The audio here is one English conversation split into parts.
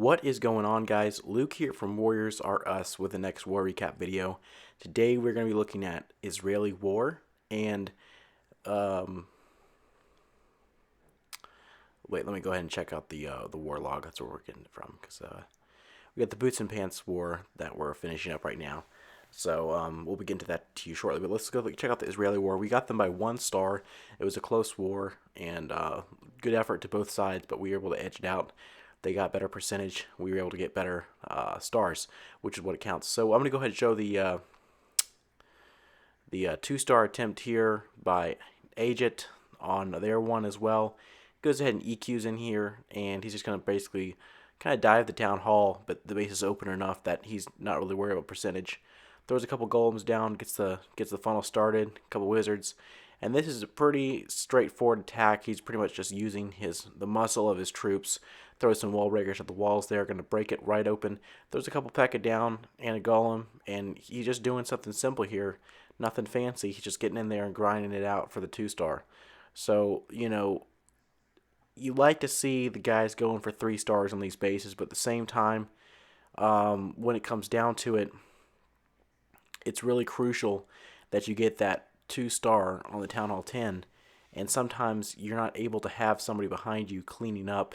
What is going on, guys? Luke here from Warriors Are Us with the next war recap video. Today we're going to be looking at Israeli war and um wait, let me go ahead and check out the war log. That's where we're getting it from because we got the Boots and Pants war that we're finishing up right now. So we'll be getting to that to you shortly. But let's go check out the Israeli war. We got them by 1 star. It was a close war and good effort to both sides, but we were able to edge it out. They got better percentage. We were able to get better stars, which is what it counts. So I'm going to go ahead and show the 2 star attempt here by Agit on their one as well. Goes ahead and EQs in here, and he's just going to basically kind of dive the town hall, but the base is open enough that he's not really worried about percentage. Throws a couple golems down, gets the funnel started, a couple wizards, and this is a pretty straightforward attack. He's pretty much just using the muscle of his troops. Throws some wall breakers at the walls there, going to break it right open. Throws a couple P.E.K.K.A down and a golem, and he's just doing something simple here. Nothing fancy. He's just getting in there and grinding it out for the 2 star. So, you like to see the guys going for 3 stars on these bases, but at the same time, when it comes down to it, it's really crucial that you get that 2 star on the Town Hall 10, and sometimes you're not able to have somebody behind you cleaning up.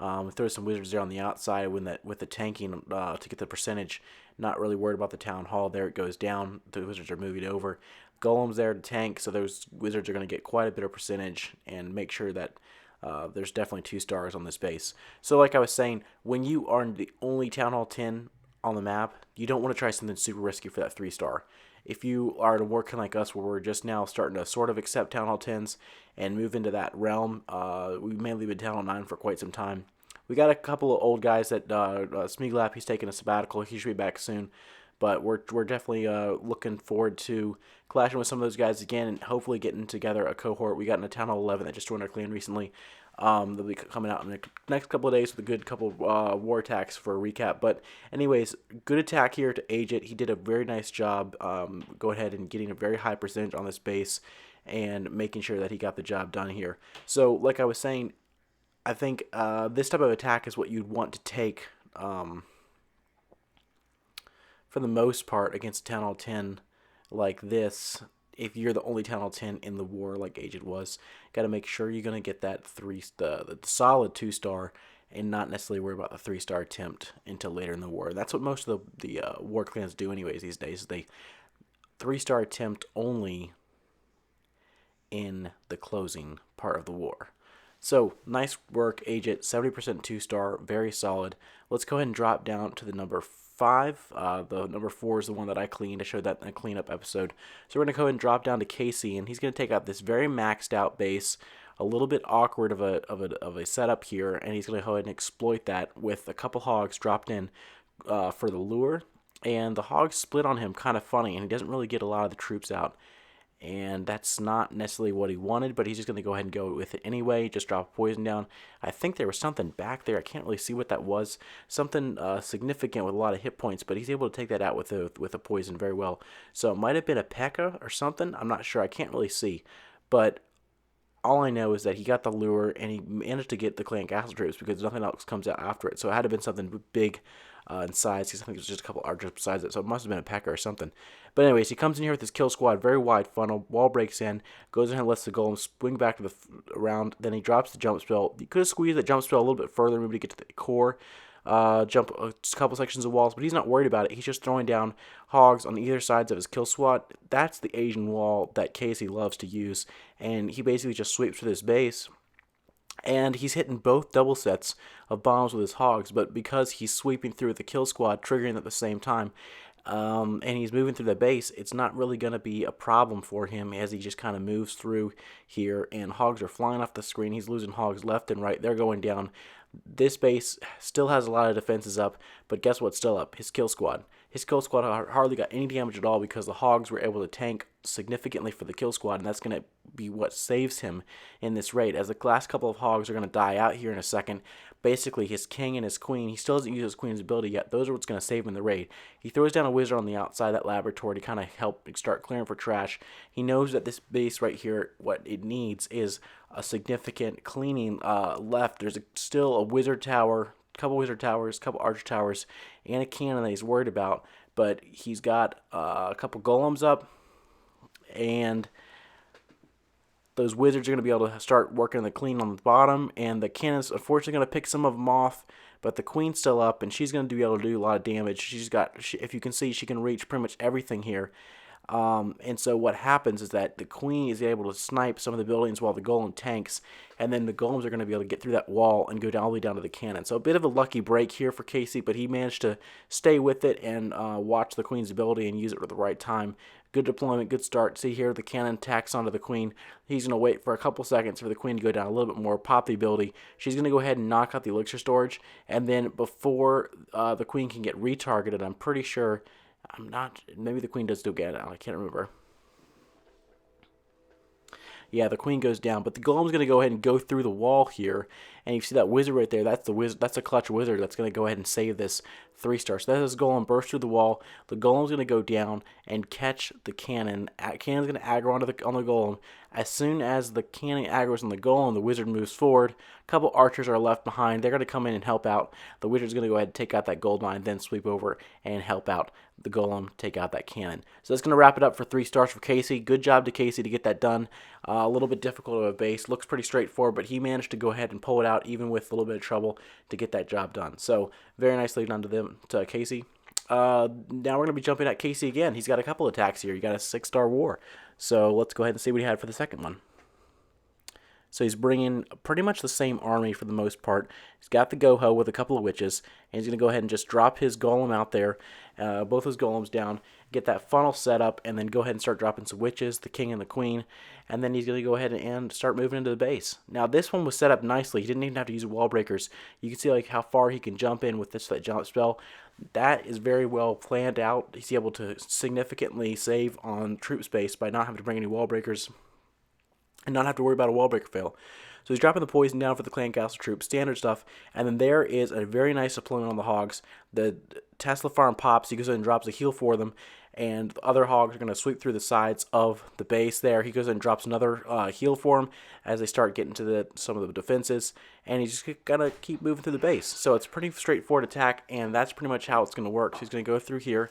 Throw some wizards there on the outside with the tanking to get the percentage. Not really worried about the Town Hall. There it goes down. The wizards are moving over. Golems there to tank, so those wizards are going to get quite a bit of percentage and make sure that there's definitely 2 stars on this base. So like I was saying, when you are the only Town Hall 10 on the map, you don't want to try something super risky for that 3 star. If you are working like us, where we're just now starting to sort of accept Town Hall 10s and move into that realm, we've mainly been Town Hall 9 for quite some time. We got a couple of old guys that Smeaglap, he's taking a sabbatical. He should be back soon. But we're definitely looking forward to clashing with some of those guys again and hopefully getting together a cohort. We got in a Town Hall 11 that just joined our clan recently. They'll be coming out in the next couple of days with a good couple war attacks for a recap. But anyways, good attack here to Agit. He did a very nice job. Go ahead and getting a very high percentage on this base and making sure that he got the job done here. So like I was saying, I think this type of attack is what you'd want to take for the most part against Town Hall 10 like this. If you're the only Town Hall 10 in the war like Agit was, got to make sure you're going to get that the solid 2 star and not necessarily worry about the 3 star attempt until later in the war. That's what most of the war clans do anyways these days. They 3 star attempt only in the closing part of the war. So, nice work, Agit. 70% 2 star, very solid. Let's go ahead and drop down to the number 5. The number 4 is the one that I cleaned. I showed that in a cleanup episode. So we're going to go ahead and drop down to Casey, and he's going to take out this very maxed out base. A little bit awkward of a setup here, and he's going to go ahead and exploit that with a couple hogs dropped in for the lure. And the hogs split on him kind of funny, and he doesn't really get a lot of the troops out. And that's not necessarily what he wanted, but he's just going to go ahead and go with it anyway. Just drop poison down. I think there was something back there. I can't really see what that was. Something significant with a lot of hit points, but he's able to take that out with a poison very well. So it might have been a P.E.K.K.A or something. I'm not sure. I can't really see. But all I know is that he got the lure, and he managed to get the clan castle troops because nothing else comes out after it. So it had to have been something big in size, because I think it was just a couple archers besides it, so it must have been a P.E.K.K.A or something. But anyways, he comes in here with his kill squad, very wide funnel, wall breaks in, goes ahead and lets the golem swing back to the around, then he drops the jump spell. You could have squeezed that jump spell a little bit further, maybe to get to the core, jump a couple sections of walls, but he's not worried about it. He's just throwing down hogs on either sides of his kill squad. That's the Asian wall that Casey loves to use, and he basically just sweeps through this base. And he's hitting both double sets of bombs with his hogs, but because he's sweeping through the kill squad, triggering at the same time, and he's moving through the base, it's not really going to be a problem for him as he just kind of moves through here, and hogs are flying off the screen. He's losing hogs left and right. They're going down. This base still has a lot of defenses up, but guess what's still up? His kill squad. His kill squad hardly got any damage at all because the hogs were able to tank significantly for the kill squad, and that's going to be what saves him in this raid. As the last couple of hogs are going to die out here in a second, basically his king and his queen, he still doesn't use his queen's ability yet. Those are what's going to save him in the raid. He throws down a wizard on the outside of that laboratory to kind of help start clearing for trash. He knows that this base right here, what it needs is a significant cleaning left. There's still a wizard tower couple wizard towers, couple archer towers, and a cannon that he's worried about. But he's got a couple golems up, and those wizards are going to be able to start working the queen on the bottom, and the cannon's unfortunately going to pick some of them off, but the queen's still up, and she's going to be able to do a lot of damage. If you can see, she can reach pretty much everything here. And so what happens is that the queen is able to snipe some of the buildings while the golem tanks, and then the golems are going to be able to get through that wall and go all the way down to the cannon. So a bit of a lucky break here for Casey, but he managed to stay with it and watch the queen's ability and use it at the right time. Good deployment, good start. See here, the cannon tacks onto the queen. He's going to wait for a couple seconds for the queen to go down a little bit more, pop the ability. She's going to go ahead and knock out the elixir storage, and then before the queen can get retargeted, I'm pretty sure, maybe the queen does still get it, I can't remember. Yeah, the queen goes down, but the golem's going to go ahead and go through the wall here, and you see that wizard right there. That's the wizard. That's a clutch wizard that's going to go ahead and save this 3-star. So that's this golem burst through the wall. The golem's going to go down and catch the cannon. Cannon's going to aggro on the golem. As soon as the cannon aggroes on the golem, the wizard moves forward. A couple archers are left behind. They're going to come in and help out. The wizard's going to go ahead and take out that gold mine, then sweep over and help out the golem take out that cannon. So that's going to wrap it up for 3 stars for Casey. Good job to Casey to get that done. A little bit difficult of a base. Looks pretty straightforward, but he managed to go ahead and pull it out even with a little bit of trouble to get that job done. So very nicely done to Casey. Now we're going to be jumping at Casey again. He's got a couple attacks here. He got a 6-star war. So let's go ahead and see what he had for the second one. So he's bringing pretty much the same army for the most part. He's got the Goho with a couple of witches, and he's going to go ahead and just drop his golem out there, both his golems down, get that funnel set up, and then go ahead and start dropping some witches, the king and the queen, and then he's going to go ahead and start moving into the base. Now this one was set up nicely. He didn't even have to use wall breakers. You can see like how far he can jump in with that jump spell. That is very well planned out. He's able to significantly save on troop space by not having to bring any wall breakers and not have to worry about a wall breaker fail. So he's dropping the poison down for the clan castle troops, standard stuff, and then there is a very nice deployment on the hogs. The Tesla farm pops, he goes in and drops a heal for them, and the other hogs are going to sweep through the sides of the base there. He goes in and drops another heal for them as they start getting to some of the defenses, and he's just going to keep moving through the base. So it's a pretty straightforward attack, and that's pretty much how it's going to work. So he's going to go through here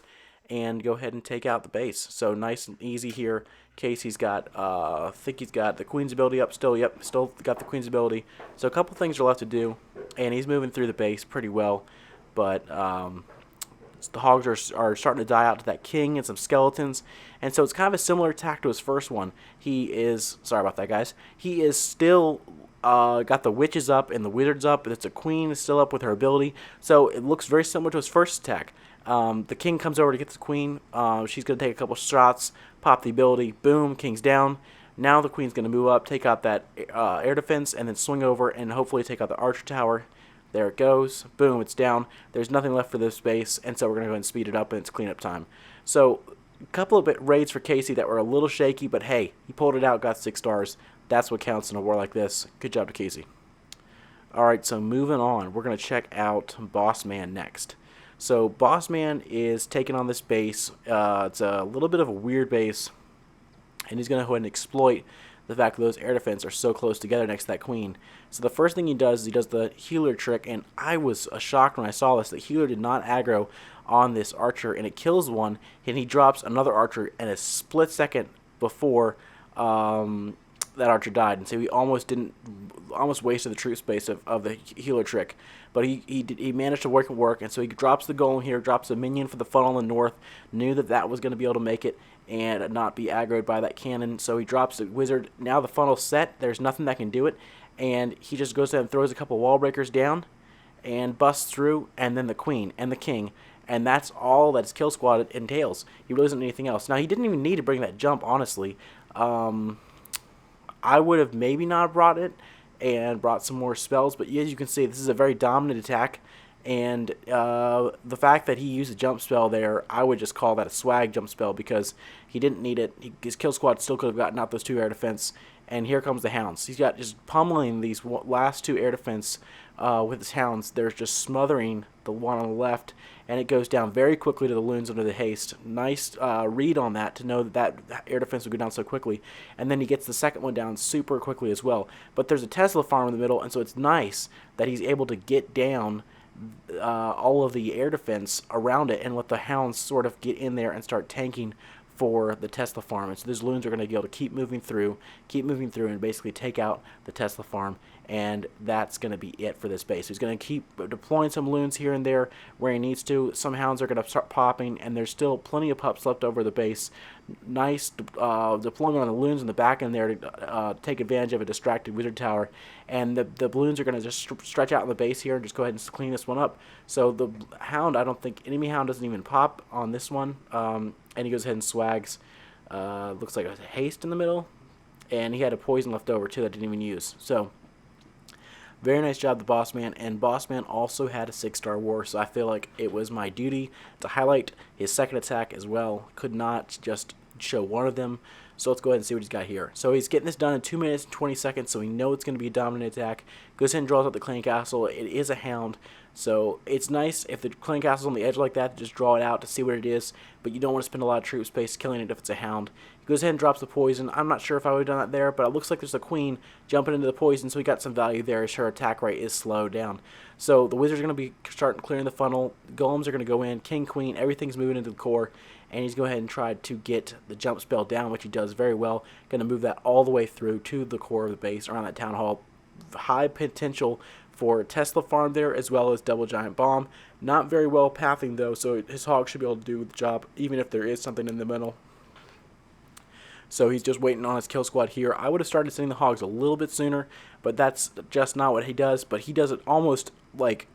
and go ahead and take out the base. So nice and easy here. Casey's got, I think he's got the queen's ability up still. Yep, still got the queen's ability. So a couple things are left to do, and he's moving through the base pretty well. But the hogs are starting to die out to that king and some skeletons. And so it's kind of a similar attack to his first one. He is, sorry about that, guys. He is still got the witches up and the wizards up. It's a queen is still up with her ability. So it looks very similar to his first attack. The king comes over to get the queen. She's going to take a couple shots, pop the ability, boom, king's down. Now the queen's going to move up, take out that air defense, and then swing over and hopefully take out the archer tower. There it goes. Boom, it's down. There's nothing left for this base, and so we're going to go ahead and speed it up, and it's cleanup time. So a couple of raids for Casey that were a little shaky, but hey, he pulled it out, got 6 stars. That's what counts in a war like this. Good job to Casey. Alright, so moving on, we're going to check out Boss Man next. So Boss Man is taking on this base. It's a little bit of a weird base, and he's going to go ahead and exploit the fact that those air defense are so close together next to that queen. So the first thing he does is he does the healer trick, and I was shocked when I saw this. The healer did not aggro on this archer, and it kills one, and he drops another archer in a split second before that archer died. And so he almost wasted the troop space of the healer trick. But he managed to work, and so he drops the golem here, drops a minion for the funnel in the north, knew that was going to be able to make it and not be aggroed by that cannon, so he drops the wizard. Now the funnel's set, there's nothing that can do it, and he just goes ahead and throws a couple wall breakers down and busts through, and then the queen and the king, and that's all that his kill squad entails. He really doesn't need anything else. Now he didn't even need to bring that jump, honestly. I would have maybe not brought it and brought some more spells, but as you can see, this is a very dominant attack, and the fact that he used a jump spell there, I would just call that a swag jump spell because he didn't need it. His kill squad still could have gotten out those 2 air defense, and here comes the hounds. He's got just pummeling these last 2 air defense with his hounds. They're just smothering the one on the left, and it goes down very quickly to the loons under the haste. Nice read on that to know that air defense would go down so quickly. And then he gets the second one down super quickly as well. But there's a Tesla farm in the middle, and so it's nice that he's able to get down all of the air defense around it and let the hounds sort of get in there and start tanking for the Tesla farm. And so those loons are going to be able to keep moving through, and basically take out the Tesla farm. And that's going to be it for this base. He's going to keep deploying some loons here and there where he needs to. Some hounds are going to start popping, and there's still plenty of pups left over the base. Nice deployment on the loons in the back end there to take advantage of a distracted wizard tower. And the balloons are going to just stretch out in the base here and just go ahead and clean this one up. So the hound, I don't think, enemy hound doesn't even pop on this one. And he goes ahead and swags. Looks like a haste in the middle. And he had a poison left over too that didn't even use. So very nice job, the Boss Man. And Boss Man also had a 6-star war, so I feel like it was my duty to highlight his second attack as well. Could not just show one of them. So let's go ahead and see what he's got here. So he's getting this done in 2 minutes and 20 seconds, so we know it's going to be a dominant attack. Goes ahead and draws out the Clan Castle. It is a hound, so it's nice if the Clan Castle's on the edge like that to just draw it out to see what it is, but you don't want to spend a lot of troop space killing it if it's a hound. He goes ahead and drops the poison. I'm not sure if I would have done that there, but it looks like there's a queen jumping into the poison, so we got some value there as her attack rate is slowed down. So the wizards are going to be starting clearing the funnel. Golems are going to go in. King, queen, everything's moving into the core. And he's going to go ahead and try to get the jump spell down, which he does very well. Going to move that all the way through to the core of the base around that town hall. High potential for Tesla farm there, as well as double giant bomb. Not very well pathing though, so his hog should be able to do the job, even if there is something in the middle. So he's just waiting on his kill squad here. I would have started sending the hogs a little bit sooner, but that's just not what he does. But he does it almost like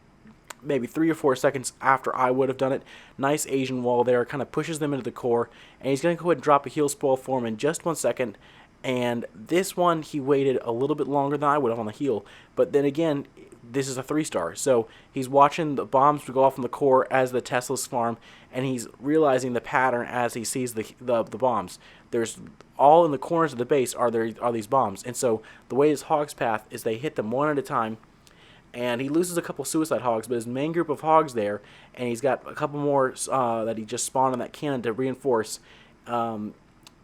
maybe 3 or 4 seconds after I would have done it. Nice Asian wall there, kind of pushes them into the core, and he's going to go ahead and drop a heal spoil for him in just 1 second. And this one, he waited a little bit longer than I would have on the heal, but then again, this is a 3-star, so he's watching the bombs go off in the core as the Tesla's farm, and he's realizing the pattern as he sees the bombs. There's all in the corners of the base are these bombs, and so the way his hogs path is they hit them one at a time. And he loses a couple suicide hogs, but his main group of hogs there, and he's got a couple more that he just spawned on that cannon to reinforce. They're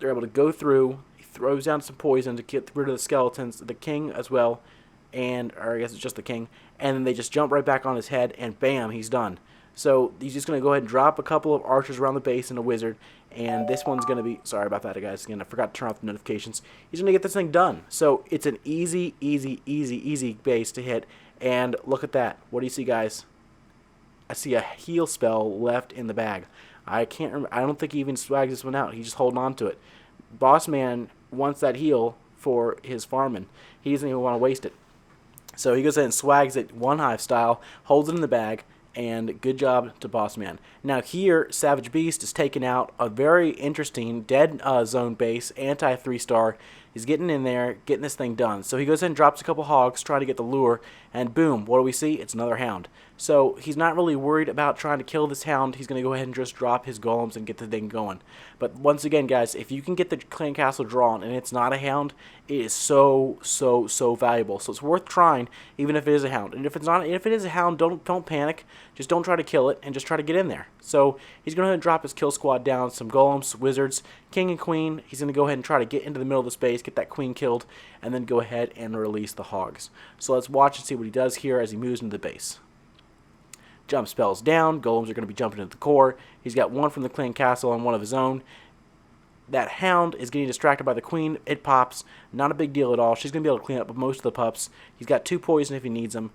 able to go through. He throws down some poison to get rid of the skeletons, the king as well, or I guess it's just the king. And then they just jump right back on his head, and bam, he's done. So he's just going to go ahead and drop a couple of archers around the base and a wizard. And this one's going to be, sorry about that, guys. Again, I forgot to turn off the notifications. He's going to get this thing done. So it's an easy base to hit. And look at that. What do you see, guys? I see a heal spell left in the bag. I can't remember. I don't think he even swags this one out. He's just holding on to it. Boss Man wants that heal for his farming. He doesn't even want to waste it. So he goes ahead and swags it one hive style, holds it in the bag, and good job to Boss Man. Now here, Savage Beast is taking out a very interesting dead zone base, anti 3-star. He's getting in there, getting this thing done. So he goes in and drops a couple hogs, trying to get the lure, and boom, what do we see? It's another hound. So he's not really worried about trying to kill this hound. He's going to go ahead and just drop his golems and get the thing going. But once again, guys, if you can get the Clan Castle drawn and it's not a hound, it is so valuable. So it's worth trying, even if it is a hound. And if it is a hound, don't panic. Just don't try to kill it, and just try to get in there. So he's going to drop his kill squad down, some golems, wizards, king and queen. He's going to go ahead and try to get into the middle of the space, get that queen killed, and then go ahead and release the hogs. So let's watch and see what he does here as he moves into the base. Jump spells down. Golems are going to be jumping into the core. He's got one from the Clan Castle and one of his own. That hound is getting distracted by the queen. It pops. Not a big deal at all. She's going to be able to clean up most of the pups. He's got 2 poison if he needs them.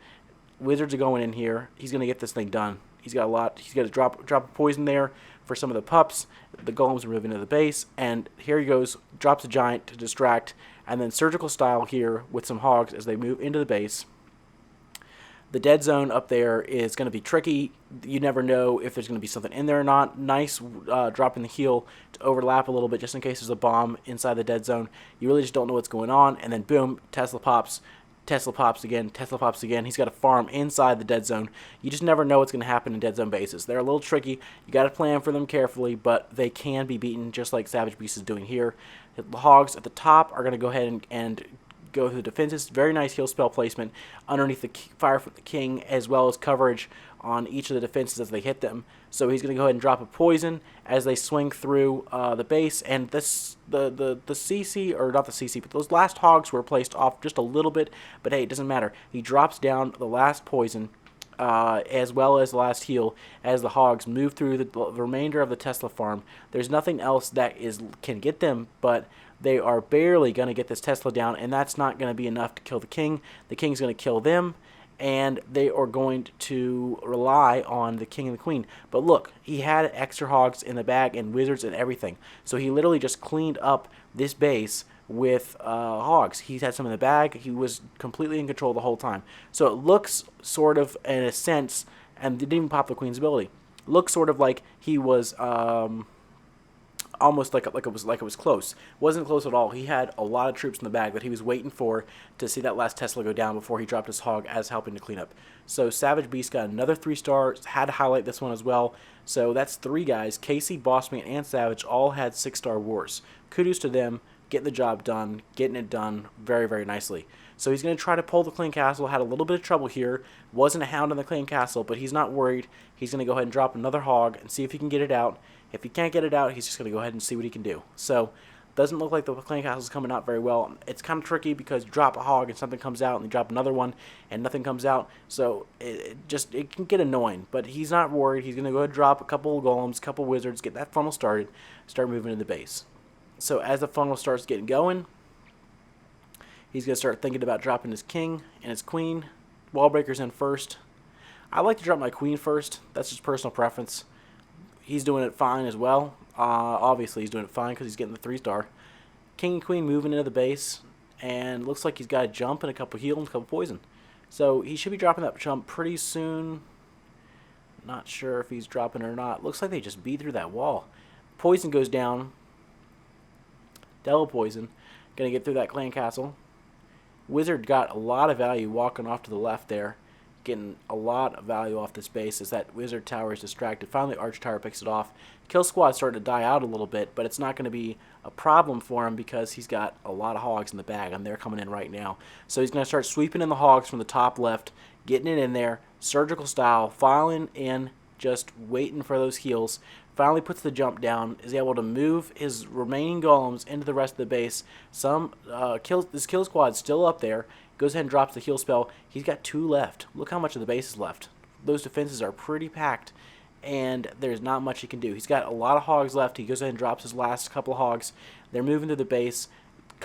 Wizards are going in here. He's going to get this thing done. He's got a lot. He's got to drop a poison there for some of the pups. The golems are moving to the base. And here he goes. Drops a giant to distract. And then surgical style here with some hogs as they move into the base. The dead zone up there is going to be tricky. You never know if there's going to be something in there or not. Nice dropping the heal to overlap a little bit just in case there's a bomb inside the dead zone. You really just don't know what's going on. And then boom, Tesla pops. Tesla pops again. Tesla pops again. He's got a farm inside the dead zone. You just never know what's going to happen in dead zone bases. They're a little tricky. You got to plan for them carefully, but they can be beaten just like Savage Beast is doing here. The hogs at the top are going to go ahead and go through the defenses. Very nice heal spell placement underneath the fire from the king, as well as coverage on each of the defenses as they hit them. So he's going to go ahead and drop a poison as they swing through the base. And this the CC, or not the CC, but those last hogs were placed off just a little bit. But hey, it doesn't matter. He drops down the last poison as well as the last heal, as the hogs move through the remainder of the Tesla farm. There's nothing else that can get them, but they are barely going to get this Tesla down, and that's not going to be enough to kill the king. The king's going to kill them, and they are going to rely on the king and the queen. But look, he had extra hogs in the bag and wizards and everything, so he literally just cleaned up this base with hogs. He had some in the bag. He was completely in control the whole time. So it looks sort of, in a sense, and didn't even pop the queen's ability. Looks sort of like he was almost like it was close. Wasn't close at all. He had a lot of troops in the bag that he was waiting for to see that last Tesla go down before he dropped his hog as helping to clean up. So Savage Beast got another 3-star. Had to highlight this one as well. So that's 3 guys. Casey, Bossman, and Savage all had 6-star wars. Kudos to them. Getting the job done, getting it done very, very nicely. So he's going to try to pull the Clan Castle. Had a little bit of trouble here. Wasn't a hound on the Clan Castle, but he's not worried. He's going to go ahead and drop another hog and see if he can get it out. If he can't get it out, he's just going to go ahead and see what he can do. So doesn't look like the Clan Castle is coming out very well. It's kind of tricky because you drop a hog and something comes out, and you drop another one and nothing comes out. So it can get annoying. But he's not worried. He's going to go ahead and drop a couple of golems, a couple of wizards, get that funnel started, start moving to the base. So as the funnel starts getting going, he's going to start thinking about dropping his king and his queen. Wallbreaker's in first. I like to drop my queen first. That's just personal preference. He's doing it fine as well. Obviously, he's doing it fine because he's getting the 3-star. King and queen moving into the base. And looks like he's got a jump and a couple heal and a couple poison. So he should be dropping that jump pretty soon. Not sure if he's dropping it or not. Looks like they just beat through that wall. Poison goes down. Devil Poison. Going to get through that Clan Castle. Wizard got a lot of value walking off to the left there. Getting a lot of value off this base as that Wizard Tower is distracted. Finally, Arch Tower picks it off. Kill Squad's starting to die out a little bit, but it's not going to be a problem for him because he's got a lot of hogs in the bag, and they're coming in right now. So he's going to start sweeping in the hogs from the top left, getting it in there, surgical style, filing in, just waiting for those heals. Finally puts the jump down, is able to move his remaining golems into the rest of the base. This kill squad's still up there. Goes ahead and drops the heal spell. He's got 2 left. Look how much of the base is left. Those defenses are pretty packed, and there's not much he can do. He's got a lot of hogs left. He goes ahead and drops his last couple of hogs. They're moving to the base.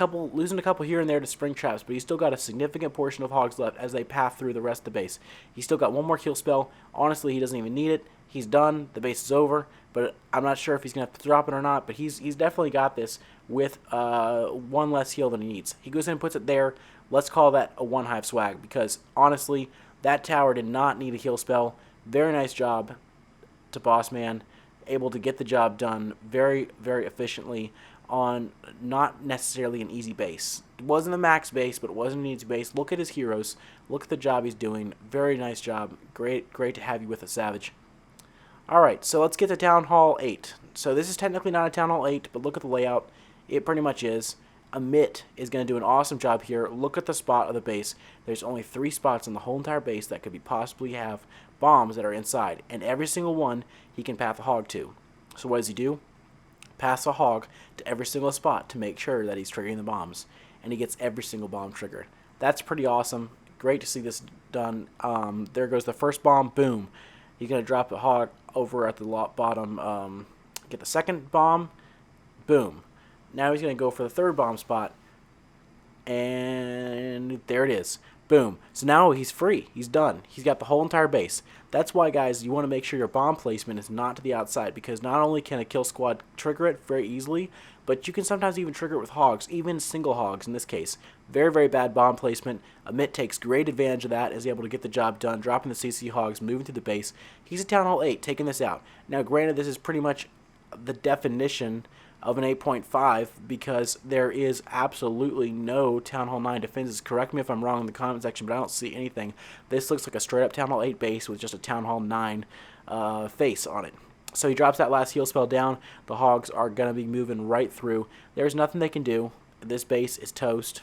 Losing a couple here and there to spring traps, but he's still got a significant portion of hogs left as they path through the rest of the base. He's still got 1 more heal spell. Honestly, he doesn't even need it. He's done. The base is over, but I'm not sure if he's going to have to drop it or not, but he's definitely got this with 1 less heal than he needs. He goes in and puts it there. Let's call that a 1-hive swag because, honestly, that tower did not need a heal spell. Very nice job to Bossman. Able to get the job done very, very efficiently on not necessarily an easy base. It wasn't a max base, but it wasn't an easy base. Look at his heroes. Look at the job he's doing. Very nice job. Great to have you with us, Savage. Alright, so let's get to Town Hall 8. So this is technically not a Town Hall 8, but look at the layout. It pretty much is. Amit is going to do an awesome job here. Look at the spot of the base. There's only 3 spots in the whole entire base that could possibly have bombs that are inside. And every single one he can path a hog to. So what does he do? Pass a hog to every single spot to make sure that he's triggering the bombs. And he gets every single bomb triggered. That's pretty awesome. Great to see this done. There goes the first bomb. Boom. He's going to drop the hog over at the bottom. Get the second bomb. Boom. Now he's going to go for the 3rd bomb spot. And there it is. Boom. So now he's free. He's done. He's got the whole entire base. That's why, guys, you want to make sure your bomb placement is not to the outside, because not only can a kill squad trigger it very easily, but you can sometimes even trigger it with hogs, even single hogs in this case. Very, very bad bomb placement. Amit takes great advantage of that, is able to get the job done, dropping the CC hogs, moving to the base. He's at Town Hall 8, taking this out. Now, granted, this is pretty much the definition of an 8.5 because there is absolutely no Town Hall 9 defenses. Correct me if I'm wrong in the comment section, but I don't see anything. This looks like a straight up Town Hall 8 base with just a Town Hall 9 face on it. So he drops that last heal spell down. The hogs are going to be moving right through. There's nothing they can do. This base is toast.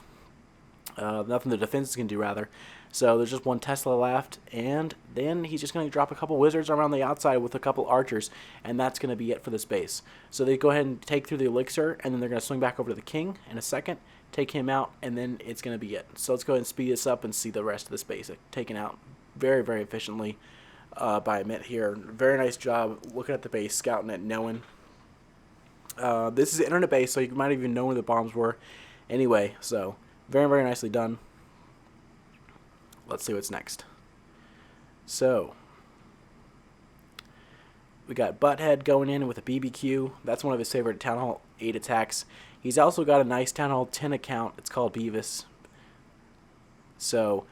Nothing the defenses can do, rather. So there's just 1 Tesla left, and then he's just going to drop a couple wizards around the outside with a couple archers, and that's going to be it for this base. So they go ahead and take through the elixir, and then they're going to swing back over to the king in a second, take him out, and then it's going to be it. So let's go ahead and speed this up and see the rest of this base taken out. very, very efficiently by Mint here. Very nice job looking at the base, scouting it, knowing. This is internet base, so you might even know where the bombs were. Anyway, so very, very nicely done. Let's see what's next. So we got Butthead going in with a BBQ. That's one of his favorite Town Hall 8 attacks. He's also got a nice Town Hall 10 account. It's called Beavis. So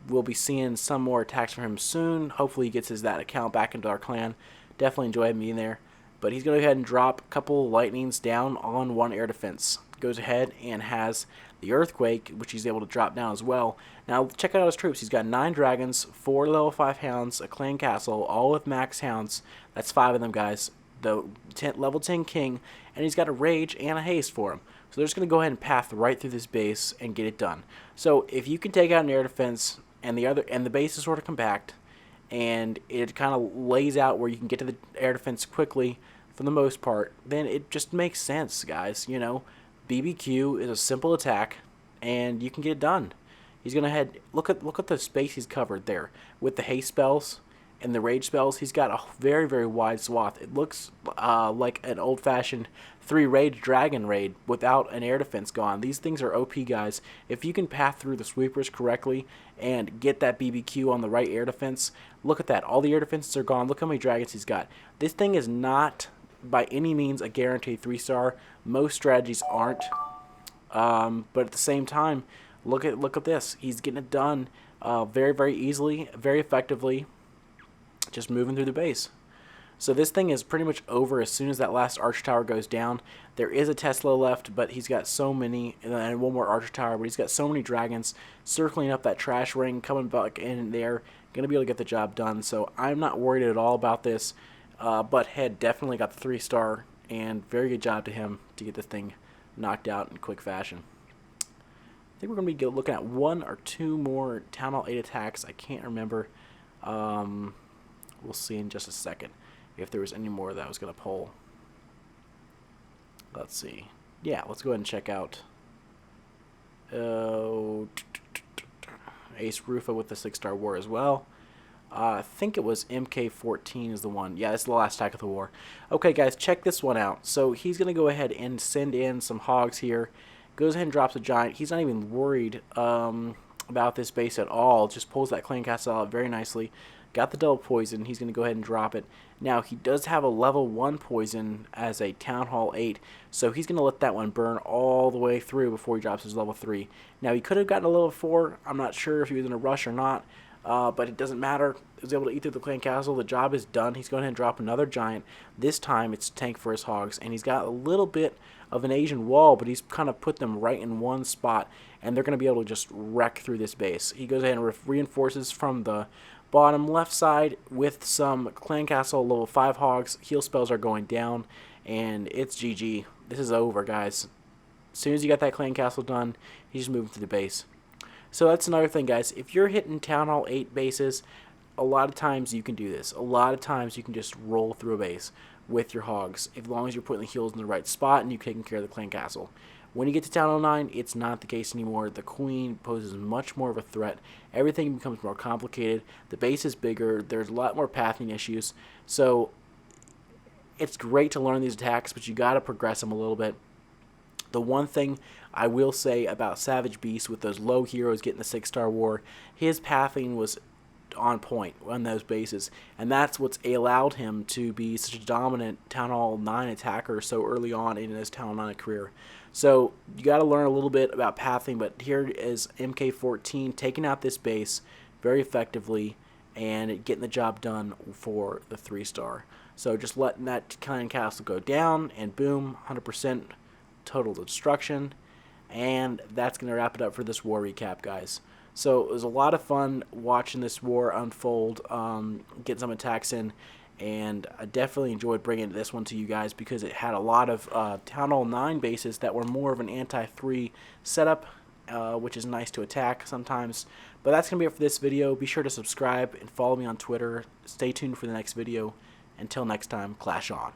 we'll be seeing some more attacks from him soon. Hopefully he gets that account back into our clan. Definitely enjoy him being there. But he's going to go ahead and drop a couple lightnings down on one air defense. Goes ahead and has the Earthquake, which he's able to drop down as well. Now check out his troops. He's got 9 dragons, 4 level 5 hounds, a clan castle, all with max hounds. That's 5 of them, guys. The level 10 king, and he's got a rage and a haste for him. So they're just going to go ahead and path right through this base and get it done. So if you can take out an air defense and the base is sort of compact, and it kind of lays out where you can get to the air defense quickly for the most part, then it just makes sense, guys. You know, BBQ is a simple attack, and you can get it done. He's gonna head. Look at the space he's covered there with the haste spells and the rage spells. He's got a very, very wide swath. It looks like an old-fashioned 3 rage dragon raid without an air defense gone. These things are OP, guys. If you can path through the sweepers correctly and get that BBQ on the right air defense, look at that. All the air defenses are gone. Look how many dragons he's got. This thing is not by any means a guaranteed 3-star. Most strategies aren't. But at the same time, look at this. He's getting it done very, very easily, very effectively, just moving through the base. So this thing is pretty much over as soon as that last archer tower goes down. There is a Tesla left, but he's got so many, and one more archer tower, but he's got so many dragons circling up that trash ring, coming back in there, going to be able to get the job done. So I'm not worried at all about this. Butthead definitely got the 3-star, and very good job to him to get this thing knocked out in quick fashion. I think we're going to be looking at 1 or 2 more Town Hall 8 attacks. I can't remember. We'll see in just a second if there was any more that I was going to pull. Let's see. Yeah, let's go ahead and check out Ace Rufa with the 6-star war as well. I think it was MK14 is the one. Yeah, it's the last attack of the war. Okay, guys, check this one out. So he's going to go ahead and send in some hogs here. Goes ahead and drops a giant. He's not even worried about this base at all. Just pulls that clan castle out very nicely. Got the double poison. He's going to go ahead and drop it. Now, he does have a level 1 poison as a Town Hall 8, so he's going to let that one burn all the way through before he drops his level 3. Now, he could have gotten a level 4. I'm not sure if he was in a rush or not, but it doesn't matter. He was able to eat through the clan castle. The job is done. He's going to drop another giant. This time, it's tank for his hogs, and he's got a little bit of an Asian wall, but he's kind of put them right in one spot, and they're going to be able to just wreck through this base. He goes ahead and reinforces from the bottom left side with some clan castle level 5 hogs. Heal spells are going down, and it's GG. This is over, guys. As soon as you got that clan castle done, he's just moving to the base. So that's another thing, guys. If you're hitting Town Hall 8 bases, a lot of times you can do this. A lot of times you can just roll through a base with your hogs, as long as you're putting the heals in the right spot and you're taking care of the clan castle. When you get to Town Hall 9, it's not the case anymore. The queen poses much more of a threat. Everything becomes more complicated. The base is bigger. There's a lot more pathing issues. So it's great to learn these attacks, but you got to progress them a little bit. The one thing I will say about Savage Beast with those low heroes getting the 6-star war, his pathing was on point on those bases, and that's what's allowed him to be such a dominant Town Hall 9 attacker so early on in his Town Hall 9 career. So you got to learn a little bit about pathing, but here is MK14 taking out this base very effectively and getting the job done for the 3-star. So just letting that clan castle go down, and boom, 100% total destruction. And that's going to wrap it up for this war recap, guys. So it was a lot of fun watching this war unfold, getting some attacks in, and I definitely enjoyed bringing this one to you guys because it had a lot of Town Hall 9 bases that were more of an anti-3 setup, which is nice to attack sometimes. But that's going to be it for this video. Be sure to subscribe and follow me on Twitter. Stay tuned for the next video. Until next time, clash on.